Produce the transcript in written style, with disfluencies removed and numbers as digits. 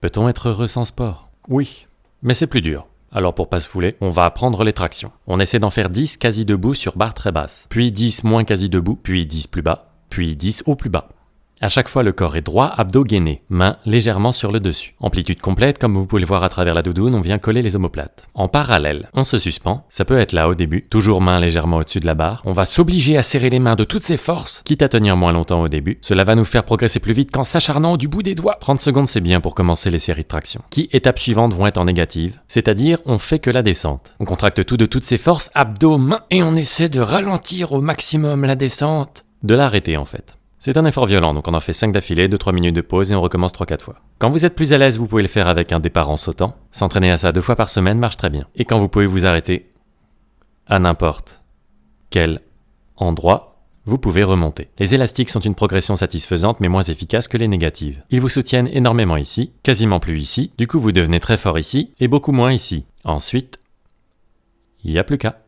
Peut-on être heureux sans sport? Oui. Mais c'est plus dur. Alors pour pas se fouler, on va apprendre les tractions. On essaie d'en faire 10 quasi debout sur barre très basse, puis 10 moins quasi debout, puis 10 plus bas, puis 10 au plus bas. À chaque fois, le corps est droit, abdos gainés, mains légèrement sur le dessus. Amplitude complète, comme vous pouvez le voir à travers la doudoune, on vient coller les omoplates. En parallèle, on se suspend, ça peut être là au début, toujours mains légèrement au-dessus de la barre. On va s'obliger à serrer les mains de toutes ses forces, quitte à tenir moins longtemps au début. Cela va nous faire progresser plus vite qu'en s'acharnant du bout des doigts. 30 secondes, c'est bien pour commencer les séries de traction. Qui, étape suivante, vont être en négative, c'est-à-dire on fait que la descente. On contracte tout de toutes ses forces, abdos, mains, et on essaie de ralentir au maximum la descente. De l'arrêter en fait. C'est un effort violent, donc on en fait 5 d'affilée, 2-3 minutes de pause et on recommence 3-4 fois. Quand vous êtes plus à l'aise, vous pouvez le faire avec un départ en sautant. S'entraîner à ça 2 fois par semaine marche très bien. Et quand vous pouvez vous arrêter à n'importe quel endroit, vous pouvez remonter. Les élastiques sont une progression satisfaisante mais moins efficace que les négatives. Ils vous soutiennent énormément ici, quasiment plus ici, du coup vous devenez très fort ici et beaucoup moins ici. Ensuite, il n'y a plus qu'à.